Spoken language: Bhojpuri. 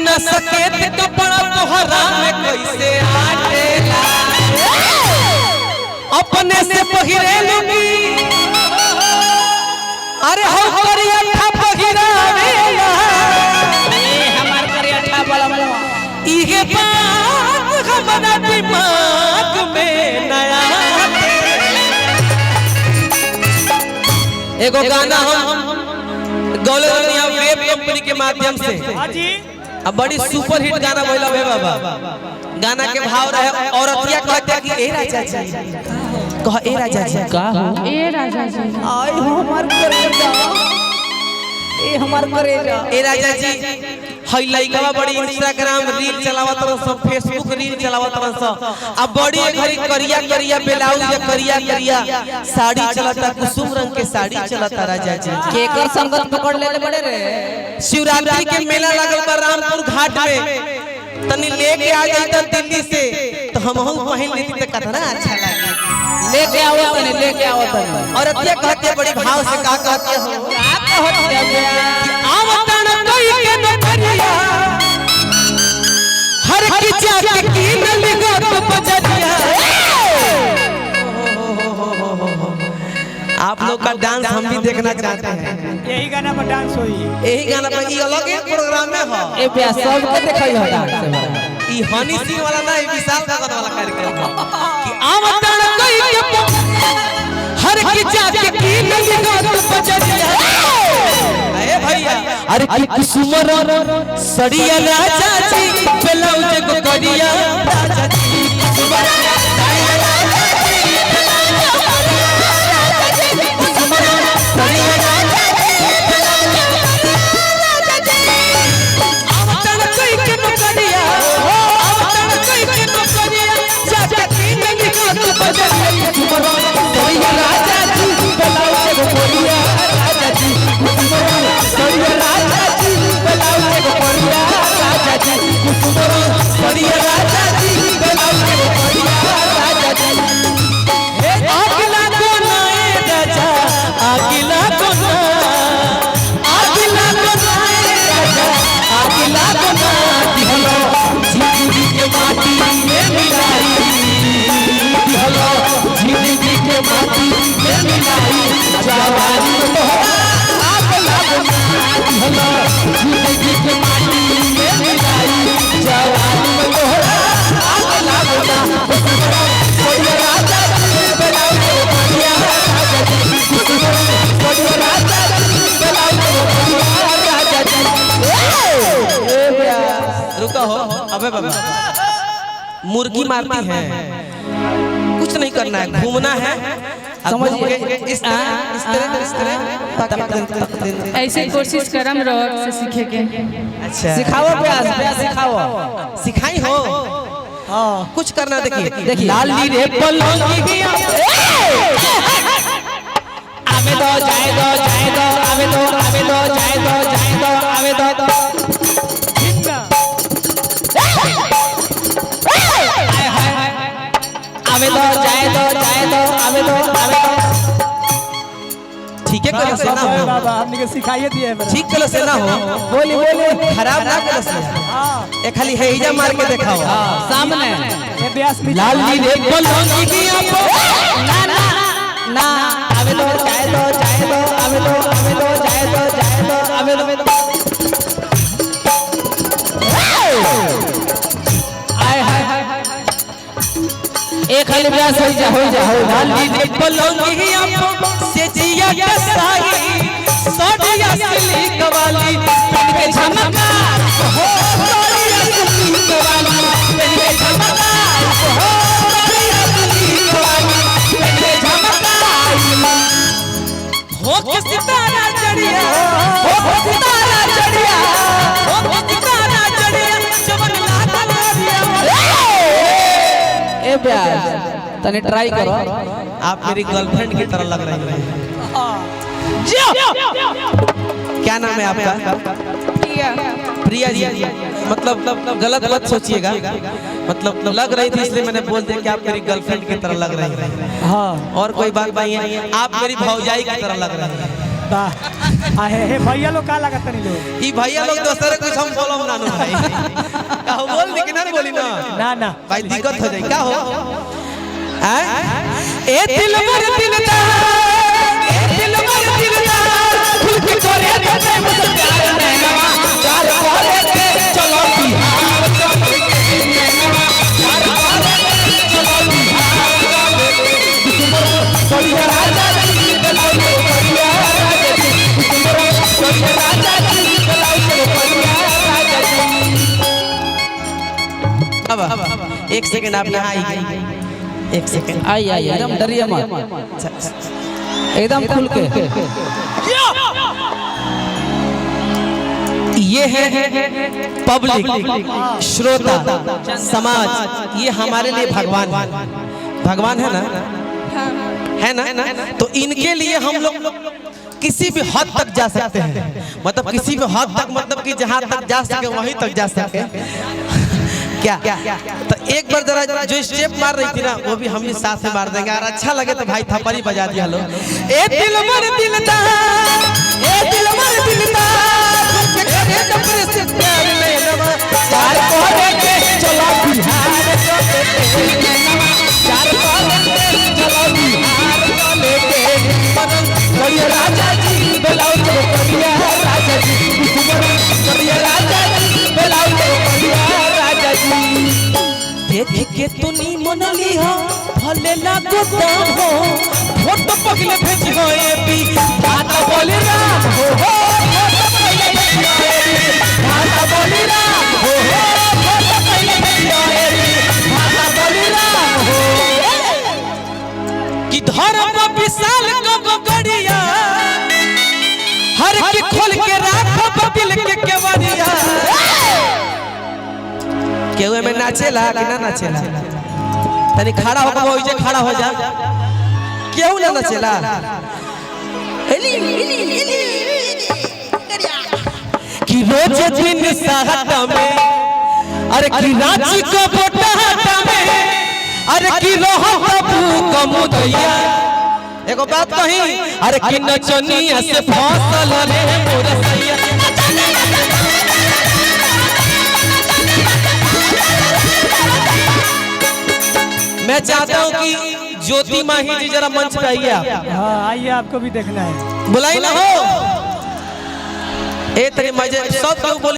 न सकेत कपड़ा तोहरा में कैसे आटेला अपने से पहिरे लूंगी अरे हो करिया था पहिरावेला हमार करिया था बड़ा इहे बात हमारा दिमाग में नया एगो गाना हम गौलरनिया वेब कंपनी के माध्यम से अब बड़ी सुपर हिट गाना भइला बे बाबा गाना के भाव रहे औरतिया कहते कि ए राजा जी कह ए राजा जी का हो ए राजा जी आई हो हमार करेजा ए हमार करेजा ए राजा जी हई लइका बड़ी इंस्टाग्राम रील चलावत रह सब फेसबुक रील चलावत रह सब अब बड़ी घड़ी करिया करिया ब्लाउज या करिया करिया साड़ी चलता कुसुम रंग के साड़ी चलता राजा जी केकर संगत पकड़ लेले बड़े रे शिवरात्रि के मेला लगल बा रामपुर घाट में तनी लेके आ जाता दिल्ली से तो हमहू पहन लेती तो कितना अच्छा लागे लेके आओ तने और अतिया कहते बड़ी भाव से का कहते हो का होत है आवतन कोई के न करिया हर की जाके की न लिगो तो बजरिया आप लोग का डांस हम भी देखना चाहते हैं यही गाना पर डांस होई यही गाना पर ई अलग एक प्रोग्राम में हो ए प्यास सब के देखई हो डांस ई हनी सिंह वाला ना ई विशाल भगत वाला कार्यक्रम है कि आवतन कोई के हर की जाके की न लिगो तो बजरिया ए भैया अरे की कुसुमर सड़िया राजा जी ब्लाउज को करिया राजा जी कुसुमर रुका हो अबे बाबा मुर्गी मारती है कुछ नहीं करना है घूमना है समझ गए इस तरह ऐसे कोशिश करम रोड से सीखे के अच्छा सिखाओ प्यास सिखाओ सिखाई हो हां कुछ करना देखिए लाली रे पलंगी आवे दो जाए दो आवे दो जाए दो आवे दो आवे दो जाए दो आवे दो ठीक है कल से ना हो बाबा हमने के सिखाइए दिए ठीक कल से ना हो बोली खराब ना कल से ए खाली हेजा मार के दिखाओ सामने ये ब्यास में लाली रे पलंगी की ना आवे दो जाए दो आवे दो जाए दो आवे दो एक खाली ब्यास हो जा लाली रे पलंगी से जिया कसाई सोडिया सिल्क वाली पहन के झमका हो सोडिया सिल्क वाली पहन के झमका हो सोडिया सिल्क वाली पहन के झमका हो के सितारा चढ़िया हो सितारा चढ़िया जवन लाल लालिया ए प्यास तने ट्राई करो आप मेरी गर्लफ्रेंड की तरह लग रही हैं क्या नाम है आपका प्रिया जी मतलब गलत मत सोचिएगा मतलब लग रही थी इसलिए मैंने बोल दिया कि आप मेरी गर्लफ्रेंड की तरह लग रही हैं हां और कोई बात नहीं है आप मेरी भौजाई की तरह लग रही हैं आहे हे भैया लोग का लागत नहीं लोग ई भैया लोग दोसरे कुछ हम बोलम ना भाई का बोल दी कि ना बोली ना ना भाई दिक्कत हो जाई का हो ए दिल मर दिलदार खुल के करे दे मुझे प्यार नैनवा चार करे दे चलो बिहार नैनवा चार करे दे चलो बिहार बढ़िया राजा जी बलाओ बढ़िया राजा जी बढ़िया राजा जी बलाओ बढ़िया राजा जी अब एक सेकंड आप यहाँ आई एक सेकंड आई एकदम डरिए मत एकदम खुल के ये है पब्लिक श्रोता समाज ये हमारे लिए भगवान है ना तो इनके लिए हम लोग किसी भी हद तक जा सकते हैं मतलब किसी भी हद तक मतलब कि जहाँ तक जा सके वहीं तक जा सके क्या तो एक बार जरा जो स्टेप मार रही थी ना वो भी हम भी साथ में मार देंगे और अच्छा लगे तो भाई थप्पड़ी बजा दिया लो ए दिल मर दिलदार खुद के करे डबरे से प्यार नैनवा चार करे के चलो बिहार चार करे के चलो बिहार लेके बढ़िया राजा जी बुलाओ तो बढ़िया राजा जी बढ़िया राजा जी बुलाओ तो बढ़िया राजा जी देख के तूनी मनली हो भले लागो दाम हो फोटो पगले भेज हो एपी बात बोली राम हो फोटो पगले भेज हो एपी बात बोली राम हो फोटो पगले भेज हो एपी बात बोली राम हो कि धर्म विशाल को गड़िया हर की खोल के राखो दिल के केवड़िया केहू में नाचेला कि ना नाचेला तनी खड़ा होकर वो इजे खड़ा हो जा केहू ना नाचेला कि रोज दिन साहट में अरे कि रांची को बोटाटा में अरे कि रोह बाबू कमुदैया एगो बात कही अरे कि नचनिया से फसल रे मोर सैया मैं चाहता हूँ कि ज्योति माही जी जरा मंच पे आइए आप। हाँ आइए आपको भी देखना है बुलाई ना हो ए तेरी मजे सब लोग बोले